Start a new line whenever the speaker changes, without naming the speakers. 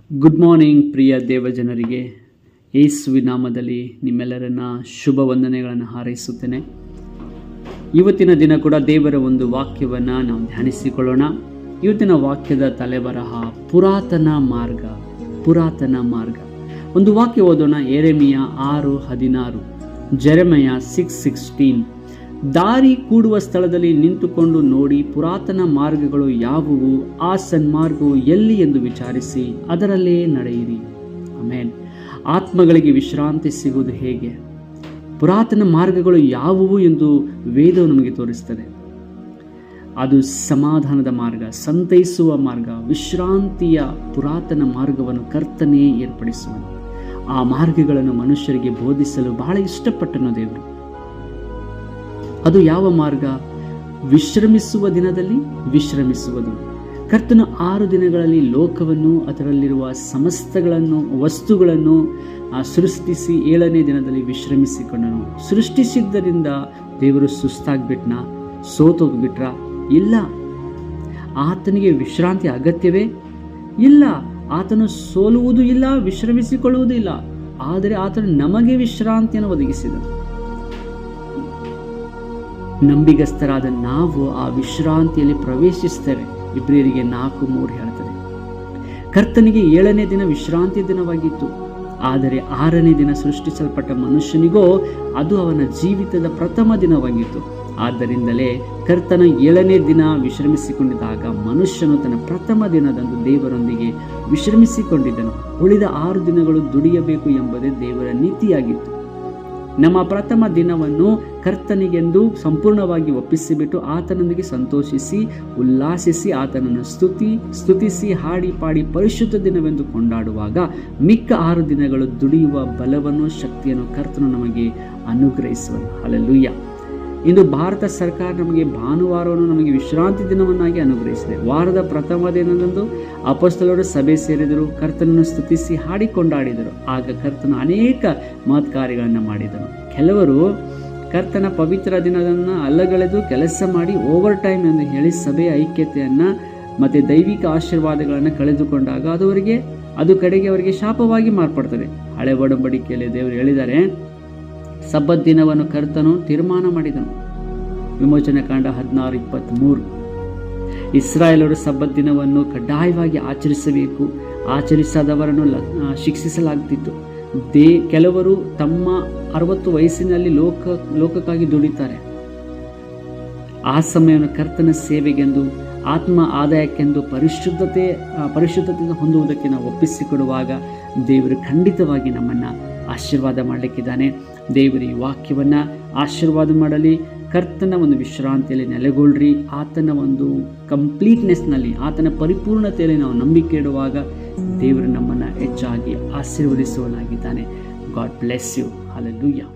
Good morning ಪ್ರಿಯ ದೇವಜನರಿಗೆ, ಯೇಸುವಿನ ನಾಮದಲ್ಲಿ ನಿಮ್ಮೆಲ್ಲರನ್ನ ಶುಭ ವಂದನೆಗಳನ್ನು ಹಾರೈಸುತ್ತೇನೆ. ಇವತ್ತಿನ ದಿನ ಕೂಡ ದೇವರ ಒಂದು ವಾಕ್ಯವನ್ನು ನಾವು ಧ್ಯಾನಿಸಿಕೊಳ್ಳೋಣ. ಇವತ್ತಿನ ವಾಕ್ಯದ ತಲೆಬರಹ ಪುರಾತನ ಮಾರ್ಗ. ಒಂದು ವಾಕ್ಯ ಓದೋಣ. ಯೆರೆಮೀಯ 6:16, ಜೆರೆಮಯ 6:16. ದಾರಿ ಕೂಡುವ ಸ್ಥಳದಲ್ಲಿ ನಿಂತುಕೊಂಡು ನೋಡಿ, ಪುರಾತನ ಮಾರ್ಗಗಳು ಯಾವುವು, ಆ ಸನ್ಮಾರ್ಗವು ಎಲ್ಲಿ ಎಂದು ವಿಚಾರಿಸಿ ಅದರಲ್ಲೇ ನಡೆಯಿರಿ. ಆಮೇನ್. ಆತ್ಮಗಳಿಗೆ ವಿಶ್ರಾಂತಿ ಸಿಗುವುದು ಹೇಗೆ? ಪುರಾತನ ಮಾರ್ಗಗಳು ಯಾವುವು ಎಂದು ವೇದವು ನಮಗೆ ತೋರಿಸ್ತದೆ. ಅದು ಸಮಾಧಾನದ ಮಾರ್ಗ, ಸಂತೈಸುವ ಮಾರ್ಗ, ವಿಶ್ರಾಂತಿಯ ಪುರಾತನ ಮಾರ್ಗವನ್ನು ಕರ್ತನೇ ಏರ್ಪಡಿಸುವನು. ಆ ಮಾರ್ಗಗಳನ್ನು ಮನುಷ್ಯರಿಗೆ ಬೋಧಿಸಲು ಬಹಳ ಇಷ್ಟಪಟ್ಟನು ದೇವರು. ಅದು ಯಾವ ಮಾರ್ಗ? ವಿಶ್ರಮಿಸುವ ದಿನದಲ್ಲಿ ವಿಶ್ರಮಿಸುವುದು. ಕರ್ತನು 6 ದಿನಗಳಲ್ಲಿ ಲೋಕವನ್ನು, ಅದರಲ್ಲಿರುವ ಸಮಸ್ತಗಳನ್ನು, ವಸ್ತುಗಳನ್ನು ಸೃಷ್ಟಿಸಿ 7ನೇ ದಿನದಲ್ಲಿ ವಿಶ್ರಮಿಸಿಕೊಂಡನು. ಸೃಷ್ಟಿಸಿದ್ದರಿಂದ ದೇವರು ಸುಸ್ತಾಗ್ಬಿಟ್ನ, ಸೋತೋಗ್ಬಿಟ್ರ? ಇಲ್ಲ. ಆತನಿಗೆ ವಿಶ್ರಾಂತಿ ಅಗತ್ಯವೇ ಇಲ್ಲ. ಆತನು ಸೋಲುವುದೂ ಇಲ್ಲ, ವಿಶ್ರಮಿಸಿಕೊಳ್ಳುವುದೂ ಇಲ್ಲ. ಆದರೆ ಆತನು ನಮಗೆ ವಿಶ್ರಾಂತಿಯನ್ನು ಒದಗಿಸಿದನು. ನಂಬಿಗಸ್ತರಾದ ನಾವು ಆ ವಿಶ್ರಾಂತಿಯಲ್ಲಿ ಪ್ರವೇಶಿಸ್ತೇವೆ. ಇಬ್ರಿಯರಿಗೆ 4:3 ಹೇಳ್ತದೆ. ಕರ್ತನಿಗೆ 7ನೇ ದಿನ ವಿಶ್ರಾಂತಿ ದಿನವಾಗಿತ್ತು. ಆದರೆ 6ನೇ ದಿನ ಸೃಷ್ಟಿಸಲ್ಪಟ್ಟ ಮನುಷ್ಯನಿಗೋ ಅದು ಅವನ ಜೀವಿತದ ಪ್ರಥಮ ದಿನವಾಗಿತ್ತು. ಆದ್ದರಿಂದಲೇ ಕರ್ತನ 7ನೇ ದಿನ ವಿಶ್ರಮಿಸಿಕೊಂಡಿದ್ದಾಗ ಮನುಷ್ಯನು ತನ್ನ ಪ್ರಥಮ ದಿನದಂದು ದೇವರೊಂದಿಗೆ ವಿಶ್ರಮಿಸಿಕೊಂಡಿದ್ದನು. ಉಳಿದ 6 ದಿನಗಳು ದುಡಿಯಬೇಕು ಎಂಬುದೇ ದೇವರ ನೀತಿಯಾಗಿತ್ತು. ನಮ್ಮ ಪ್ರಥಮ ದಿನವನ್ನು ಕರ್ತನಿಗೆಂದು ಸಂಪೂರ್ಣವಾಗಿ ಒಪ್ಪಿಸಿಬಿಟ್ಟು ಆತನೊಂದಿಗೆ ಸಂತೋಷಿಸಿ ಉಲ್ಲಾಸಿಸಿ ಆತನನ್ನು ಸ್ತುತಿಸಿ ಹಾಡಿ ಪಾಡಿ ಪರಿಶುದ್ಧ ದಿನವೆಂದು ಕೊಂಡಾಡುವಾಗ ಮಿಕ್ಕ 6 ದಿನಗಳು ದುಡಿಯುವ ಬಲವನ್ನು, ಶಕ್ತಿಯನ್ನು ಕರ್ತನು ನಮಗೆ ಅನುಗ್ರಹಿಸುವನು. ಹಲ್ಲೆಲೂಯಾ. ಇಂದು ಭಾರತ ಸರ್ಕಾರ ನಮಗೆ ಭಾನುವಾರವನ್ನು ನಮಗೆ ವಿಶ್ರಾಂತಿ ದಿನವನ್ನಾಗಿ ಅನುಗ್ರಹಿಸಿದೆ. ವಾರದ ಪ್ರಥಮ ದಿನದಂದು ಅಪೊಸ್ತಲರು ಸಭೆ ಸೇರಿದರು, ಕರ್ತನನ್ನು ಸ್ತುತಿಸಿ ಹಾಡಿಕೊಂಡಾಡಿದರು. ಆಗ ಕರ್ತನು ಅನೇಕ ಮಹತ್ಕಾರ್ಯಗಳನ್ನು ಮಾಡಿದನು. ಕೆಲವರು ಕರ್ತನ ಪವಿತ್ರ ದಿನವನ್ನು ಅಲ್ಲಗಳೆದು ಕೆಲಸ ಮಾಡಿ ಓವರ್ ಟೈಮ್ ಎಂದು ಹೇಳಿ ಸಭೆಯ ಐಕ್ಯತೆಯನ್ನು ಮತ್ತು ದೈವಿಕ ಆಶೀರ್ವಾದಗಳನ್ನು ಕಳೆದುಕೊಂಡಾಗ ಅದು ಕಡೆಗೆ ಅವರಿಗೆ ಶಾಪವಾಗಿ ಮಾರ್ಪಡ್ತದೆ. ಹಳೆ ಒಡಂಬಡಿಕೆಯಲ್ಲಿ ದೇವರು ಹೇಳಿದ್ದಾರೆ, ಸಬ್ಬತ್ ದಿನವನ್ನು ಕರ್ತನು ತೀರ್ಮಾನ ಮಾಡಿದನು. ವಿಮೋಚನೆ ಕಾಂಡ 16:23. ಇಸ್ರಾಯೇಲರು ಸಬ್ಬತ್ ದಿನವನ್ನು ಕಡ್ಡಾಯವಾಗಿ ಆಚರಿಸಬೇಕು. ಆಚರಿಸದವರನ್ನು ಶಿಕ್ಷಿಸಲಾಗ್ತಿತ್ತು. ಕೆಲವರು ತಮ್ಮ 60 ವಯಸ್ಸಿನಲ್ಲಿ ಲೋಕಕ್ಕಾಗಿ ದುಡಿತಾರೆ. ಆ ಸಮಯವನ್ನು ಕರ್ತನ ಸೇವೆಗೆಂದು, ಆತ್ಮ ಆದಾಯಕ್ಕೆಂದು, ಪರಿಶುದ್ಧತೆ ಹೊಂದುವುದಕ್ಕೆ ನಾವು ಒಪ್ಪಿಸಿಕೊಡುವಾಗ ದೇವರು ಖಂಡಿತವಾಗಿ ನಮ್ಮನ್ನು ಆಶೀರ್ವಾದ ಮಾಡಲಿಕ್ಕಿದ್ದಾನೆ. ದೇವರು ಈ ವಾಕ್ಯವನ್ನು ಆಶೀರ್ವಾದ ಮಾಡಲಿ. ಕರ್ತನ ಒಂದು ವಿಶ್ರಾಂತಿಯಲ್ಲಿ ನೆಲೆಗೊಳ್ಳ್ರಿ. ಆತನ ಒಂದು ಕಂಪ್ಲೀಟ್ನೆಸ್ನಲ್ಲಿ, ಆತನ ಪರಿಪೂರ್ಣತೆಯಲ್ಲಿ ನಾವು ನಂಬಿಕೆ ಇಡುವಾಗ ದೇವರು ನಮ್ಮನ್ನು ಹೆಚ್ಚಾಗಿ ಆಶೀರ್ವದಿಸುವನಾಗಿದ್ದಾನೆ. God bless you. ಹಲ್ಲೆಲೂಯಾ.